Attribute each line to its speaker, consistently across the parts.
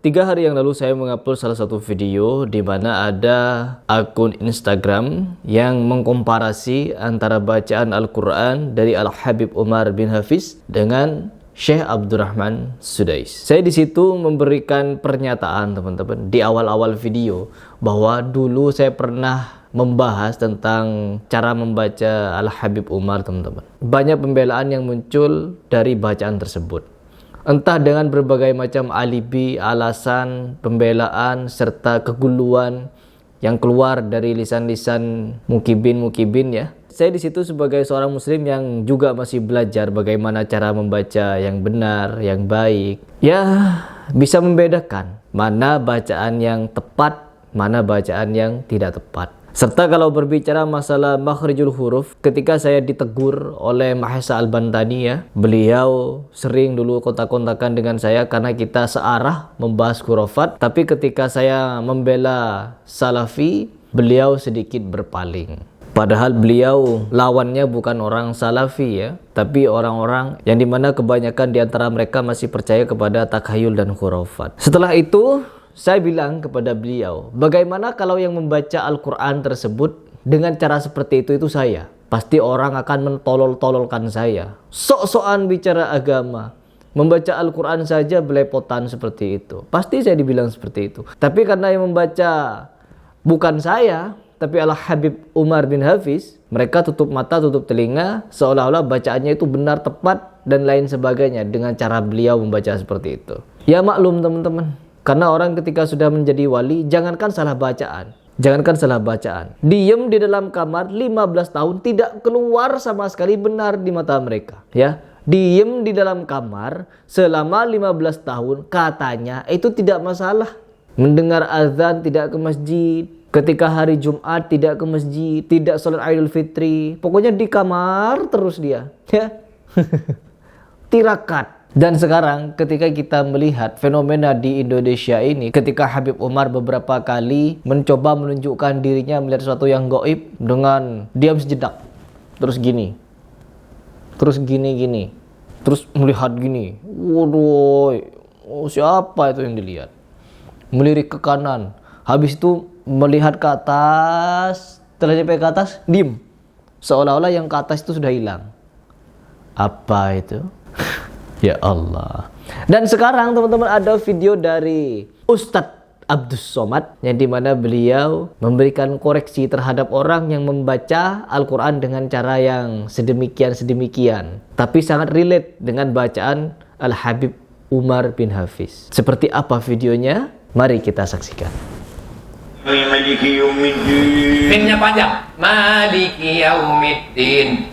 Speaker 1: 3 hari yang lalu saya mengupload salah satu video di mana ada akun Instagram yang mengkomparasi antara bacaan Al-Quran dari Al-Habib Umar bin Hafiz dengan Syekh Abdurrahman Sudais. Saya di situ memberikan pernyataan teman-teman di awal-awal video bahwa dulu saya pernah membahas tentang cara membaca Al-Habib Umar teman-teman. Banyak pembelaan yang muncul dari bacaan tersebut. Entah dengan berbagai macam alibi, alasan, pembelaan, serta keguluan yang keluar dari lisan-lisan mukibin ya. Saya di situ sebagai seorang muslim yang juga masih belajar bagaimana cara membaca yang benar, yang baik. Ya, bisa membedakan mana bacaan yang tepat, mana bacaan yang tidak tepat. Serta kalau berbicara masalah makhrijul huruf, ketika saya ditegur oleh Mahesa Al-Bantani ya, beliau sering dulu kontak-kontakan dengan saya karena kita searah membahas khurafat. Tapi ketika saya membela Salafi, beliau sedikit berpaling. Padahal beliau lawannya bukan orang Salafi ya, tapi orang-orang yang dimana kebanyakan diantara mereka masih percaya kepada takhayul dan khurafat. Setelah itu, saya bilang kepada beliau, bagaimana kalau yang membaca Al-Quran tersebut dengan cara seperti itu saya? Pasti orang akan mentolol-tololkan saya. Sok-sokan bicara agama. Membaca Al-Quran saja belepotan seperti itu. Pasti saya dibilang seperti itu. Tapi karena yang membaca bukan saya, tapi Al-Habib Umar bin Hafiz, mereka tutup mata, tutup telinga, seolah-olah bacaannya itu benar, tepat, dan lain sebagainya dengan cara beliau membaca seperti itu. Ya maklum teman-teman. Karena orang ketika sudah menjadi wali, jangankan salah bacaan. Jangankan salah bacaan. Diem di dalam kamar 15 tahun, tidak keluar sama sekali benar di mata mereka. Ya, diem di dalam kamar selama 15 tahun, katanya itu tidak masalah. Mendengar azan tidak ke masjid. Ketika hari Jumat tidak ke masjid, tidak sholat Idul Fitri. Pokoknya di kamar terus dia. Ya. Tirakat. Dan sekarang ketika kita melihat fenomena di Indonesia ini, ketika Habib Umar beberapa kali mencoba menunjukkan dirinya melihat sesuatu yang gaib dengan diam sejenak, terus gini, terus gini, terus melihat gini, waduh, siapa itu yang dilihat? Melirik ke kanan, habis itu melihat ke atas, setelah sampai ke atas, diem, seolah-olah yang ke atas itu sudah hilang. Apa itu? Ya Allah. Dan sekarang teman-teman ada video dari Ustadz Abdus Somad yang dimana beliau memberikan koreksi terhadap orang yang membaca Al-Quran dengan cara yang sedemikian, tapi sangat relate dengan bacaan Al-Habib Umar bin Hafiz. Seperti apa videonya? Mari kita saksikan.
Speaker 2: Finnya panjang. Maliki yaumiddin.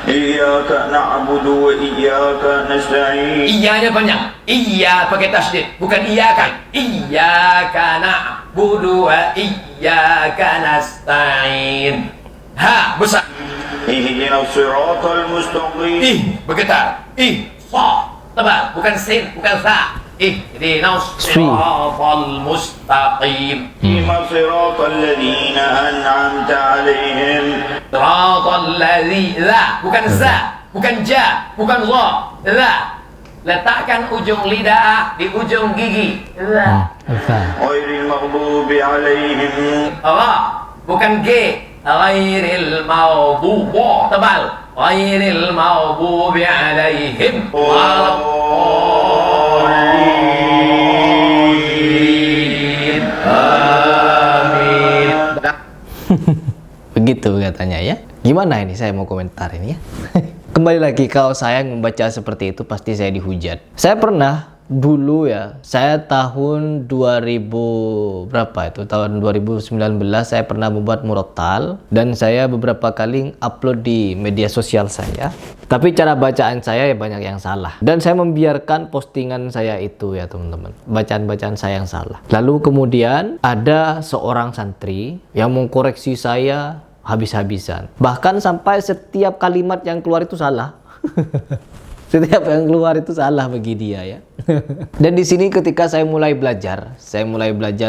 Speaker 3: Iyyaka na'budu wa iyyaka nasta'in.
Speaker 2: Iyanya panjang. Iya pakai tasdid, bukan iyyaka. Iyyaka na'budu wa iyyaka nasta'in. Ha besar.
Speaker 3: Ihdinas siratal mustaqim.
Speaker 2: Bergetar. Sa tebal, bukan sin, bukan sa. Ihdinas siratal mustaqim.
Speaker 3: Siratal ladzina an'amta 'alaihim.
Speaker 2: Siratal ladzina, bukan za, bukan ja, bukan za, za. Letakkan ujung lidah di ujung gigi. Za.
Speaker 3: Ghairil maghdubi 'alaihim.
Speaker 2: Allah, bukan g. Ghairil maghdubi, tebal. Ghairil maghdubi 'alaihim.
Speaker 1: Begitu katanya ya. Gimana ini saya mau komentar ini ya. Kembali lagi, kalau saya membaca seperti itu pasti saya dihujat. Saya pernah dulu ya, saya tahun 2000 berapa itu, tahun 2019 saya pernah membuat murotal dan saya beberapa kali upload di media sosial saya. Tapi cara bacaan saya ya banyak yang salah dan saya membiarkan postingan saya itu ya teman-teman, bacaan-bacaan saya yang salah. Lalu kemudian ada seorang santri yang mengkoreksi saya habis-habisan, bahkan sampai setiap kalimat yang keluar itu salah. Setiap yang keluar itu salah bagi dia ya. Dan di sini ketika saya mulai belajar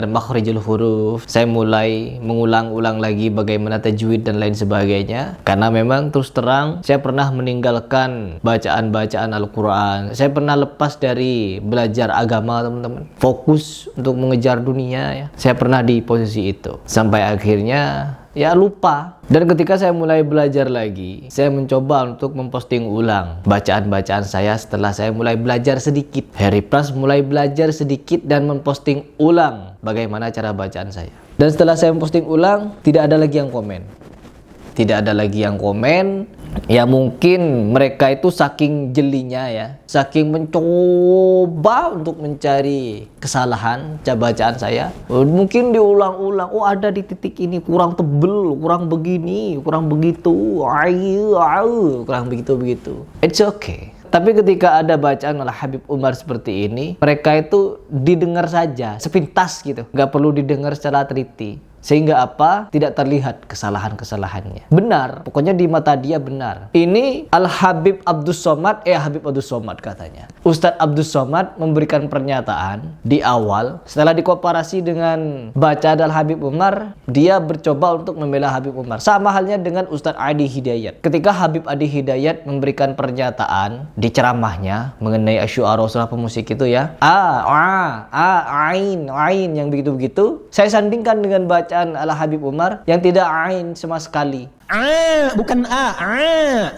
Speaker 1: makhrijul huruf, saya mulai mengulang-ulang lagi bagaimana tajwid dan lain sebagainya. Karena memang terus terang saya pernah meninggalkan bacaan-bacaan Al-Quran. Saya pernah lepas dari belajar agama teman-teman. Fokus untuk mengejar dunia ya. Saya pernah di posisi itu. Sampai akhirnya ya lupa. Dan ketika saya mulai belajar lagi, saya mencoba untuk memposting ulang bacaan-bacaan saya setelah saya mulai belajar sedikit. Harry Pras mulai belajar sedikit dan memposting ulang bagaimana cara bacaan saya. Dan setelah saya memposting ulang, tidak ada lagi yang komen. Tidak ada lagi yang komen. Ya mungkin mereka itu saking jelinya ya, saking mencoba untuk mencari kesalahan bacaan saya. Mungkin diulang-ulang, oh ada di titik ini kurang tebel, kurang begini, kurang begitu, kurang begitu. It's okay. Tapi ketika ada bacaan oleh Habib Umar seperti ini, mereka itu didengar saja, sepintas gitu, nggak perlu didengar secara teliti. Sehingga apa? Tidak terlihat kesalahan-kesalahannya. Benar, pokoknya di mata dia benar. Ini Al-Habib Abdus Somad, Habib Abdus Somad katanya. Ustadz Abdus Somad memberikan pernyataan di awal, setelah dikomparasi dengan bacaan Al-Habib Umar, dia bercoba untuk membela Habib Umar. Sama halnya dengan Ustadz Adi Hidayat. Ketika Habib Adi Hidayat memberikan pernyataan di ceramahnya mengenai asy'ara surah pemusik itu ya, ain yang begitu-begitu, saya sandingkan dengan bacaan Al-Habib Umar yang tidak ain sama sekali.
Speaker 4: Bukan arad,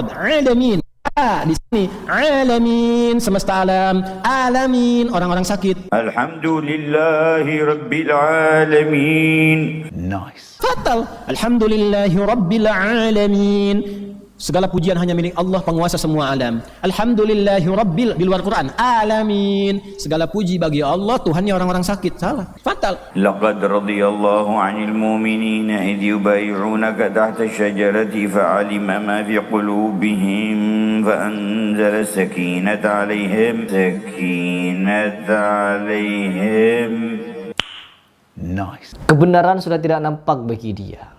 Speaker 4: alamin. Di sini alamin, semesta alam, alamin, orang-orang sakit.
Speaker 3: Alhamdulillahi Rabbil Alamin.
Speaker 4: Nice. Fatal. Alhamdulillahi Rabbil Alamin. Segala pujian hanya milik Allah, penguasa semua alam. Alhamdulillahi Rabbil, di luar Quran, alamin. Segala puji bagi Allah, Tuhannya orang-orang sakit. Salah. Fatal.
Speaker 3: Laqad radiyallahu 'anil mu'minina idh yubay'unaka tahta asy-syajarati fa'alima ma fi qulubihim fa'anzala as-sakinata 'alaihim.
Speaker 1: Nice. Kebenaran sudah tidak nampak bagi dia.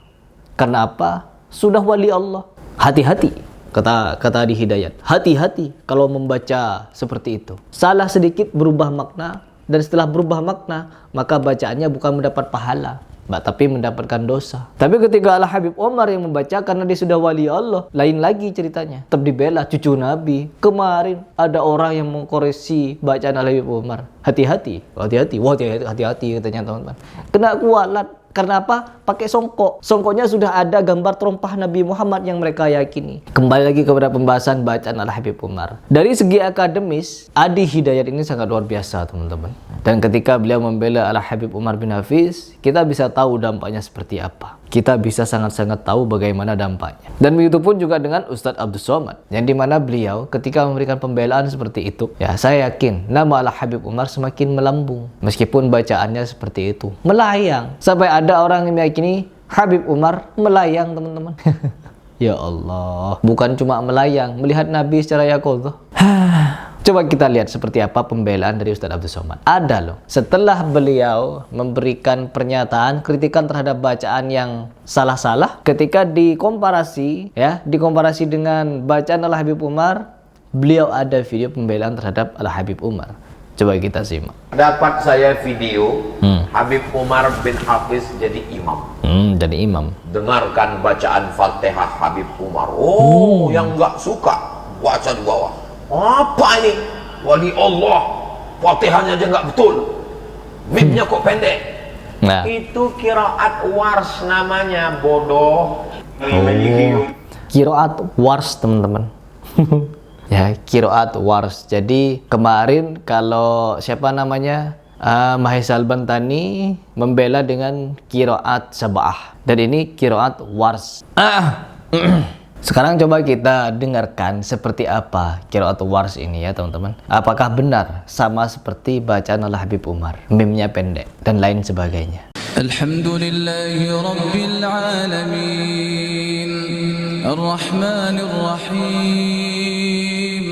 Speaker 1: Karena apa? Sudah wali Allah. Hati-hati, kata Adi Hidayat. Hati-hati kalau membaca seperti itu. Salah sedikit berubah makna, dan setelah berubah makna, maka bacaannya bukan mendapat pahala, tapi mendapatkan dosa. Tapi ketika Al-Habib Umar yang membaca karena dia sudah wali Allah, lain lagi ceritanya. Tetap dibela cucu Nabi. Kemarin ada orang yang mengkoreksi bacaan Al-Habib Umar. Hati-hati katanya teman-teman. Kena kualat. Karena apa? Pakai songkok. Songkoknya sudah ada gambar terompah Nabi Muhammad yang mereka yakini. Kembali lagi kepada pembahasan bacaan Al-Habib Umar. Dari segi akademis, Adi Hidayat ini sangat luar biasa teman-teman. Dan ketika beliau membela Al-Habib Umar bin Hafiz, kita bisa tahu dampaknya seperti apa. Kita bisa sangat-sangat tahu bagaimana dampaknya. Dan begitu pun juga dengan Ustadz Abdus Somad, yang dimana beliau ketika memberikan pembelaan seperti itu, ya saya yakin nama Al-Habib Umar semakin melambung. Meskipun bacaannya seperti itu, melayang. Sampai ada orang yang meyakini Habib Umar melayang teman-teman. Ya Allah, bukan cuma melayang, melihat Nabi secara yaqodzah. Coba kita lihat seperti apa pembelaan dari Ustadz Abdus Somad. Ada loh, setelah beliau memberikan pernyataan kritikan terhadap bacaan yang salah-salah, ketika dikomparasi dengan bacaan Al-Habib Umar, beliau ada video pembelaan terhadap Al-Habib Umar. Coba kita simak.
Speaker 2: Dapat saya video Habib Umar bin Hafiz jadi imam.
Speaker 1: Jadi imam.
Speaker 2: Dengarkan bacaan Fatihah Habib Umar. Yang nggak suka baca di bawah. Apa ini? Wali Allah, Fatihahnya aja nggak betul, mimnya kok pendek.
Speaker 1: Nah,
Speaker 2: itu qiraat wars namanya, bodoh.
Speaker 1: Qiraat wars teman-teman. Ya, qiraat wars. Jadi kemarin kalau siapa namanya Mahesa Al-Bantani membela dengan qiraat sab'ah, dan ini qiraat wars. Sekarang coba kita dengarkan seperti apa qiraat wars ini ya teman-teman. Apakah benar sama seperti bacaan Al-Habib Umar, mimnya pendek dan lain sebagainya.
Speaker 5: Alhamdulillahi Rabbil Alamin Ar-Rahmanir Rahim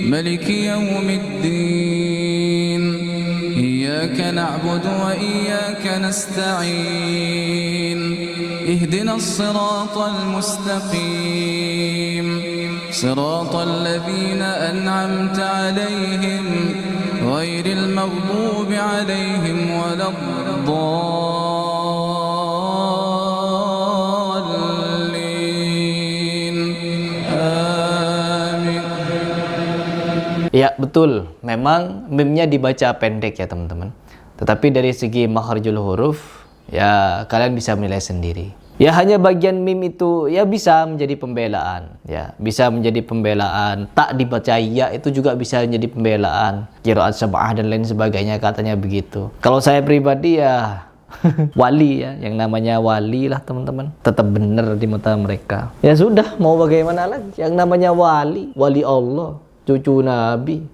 Speaker 5: Maliki Yawmiddin Iyyaka na'budu wa iyyaka nasta'in اهدنا الصراط المستقيم صراط الذين أنعمت عليهم غير المغضوب عليهم ولا الضالين آمين.
Speaker 1: Ya betul, memang mimnya dibaca pendek ya teman-teman. Tetapi dari segi makharijul huruf, ya kalian bisa menilai sendiri. Ya hanya bagian mim itu ya bisa menjadi pembelaan, ya bisa menjadi pembelaan. Tak dibaca ya itu juga bisa menjadi pembelaan. Qiraat sab'ah dan lain sebagainya katanya begitu. Kalau saya pribadi ya wali ya, yang namanya wali lah teman-teman, tetap benar di mata mereka. Ya sudah, mau bagaimana lagi? Yang namanya wali, wali Allah, cucu Nabi,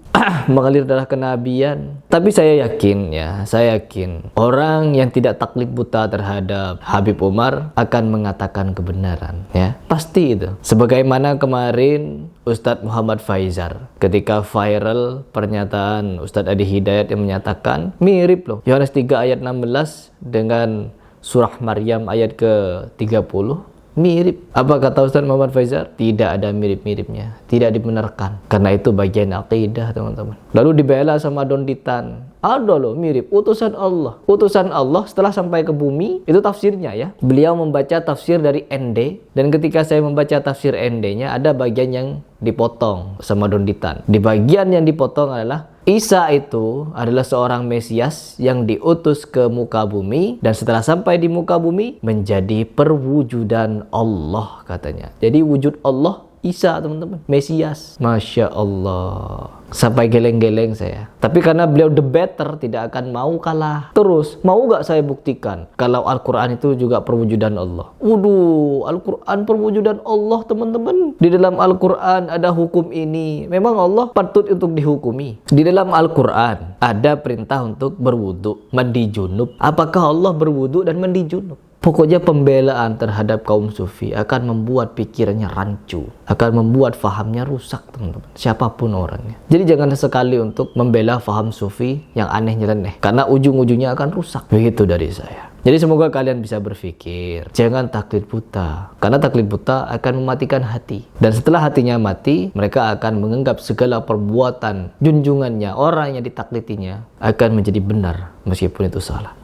Speaker 1: mengalir darah kenabian. Tapi saya yakin orang yang tidak taklid buta terhadap Habib Umar akan mengatakan kebenaran, ya pasti itu. Sebagaimana kemarin Ustadz Muhammad Faizar ketika viral pernyataan Ustadz Adi Hidayat yang menyatakan mirip loh Yohanes 3 ayat 16 dengan surah Maryam ayat ke-30. Mirip. Apa kata Ustaz Muhammad Faizar? Tidak ada mirip-miripnya, tidak dibenarkan, karena itu bagian akidah teman-teman. Lalu dibela sama Don Ditan, ada loh mirip utusan Allah. Utusan Allah setelah sampai ke bumi, itu tafsirnya ya. Beliau membaca tafsir dari ND, dan ketika saya membaca tafsir ND-nya ada bagian yang dipotong sama Don Ditan. Di bagian yang dipotong adalah Isa itu adalah seorang Mesias yang diutus ke muka bumi, dan setelah sampai di muka bumi menjadi perwujudan Allah katanya. Jadi wujud Allah Isa teman-teman, Mesias. Masya Allah, sampai geleng-geleng saya. Tapi karena beliau the better, tidak akan mau kalah. Terus, mau gak saya buktikan kalau Al-Quran itu juga perwujudan Allah? Waduh, Al-Quran perwujudan Allah teman-teman. Di dalam Al-Quran ada hukum ini, memang Allah patut untuk dihukumi. Di dalam Al-Quran ada perintah untuk berwudu, mandi junub. Apakah Allah berwudu dan mandi junub? Pokoknya pembelaan terhadap kaum sufi akan membuat pikirannya rancu, akan membuat fahamnya rusak teman-teman, siapapun orangnya. Jadi jangan sekali untuk membela faham sufi yang aneh nyeleneh, karena ujung-ujungnya akan rusak. Begitu dari saya. Jadi semoga kalian bisa berpikir, jangan taklid buta, karena taklid buta akan mematikan hati. Dan setelah hatinya mati, mereka akan menganggap segala perbuatan junjungannya, orang yang ditaklitinya, akan menjadi benar meskipun itu salah.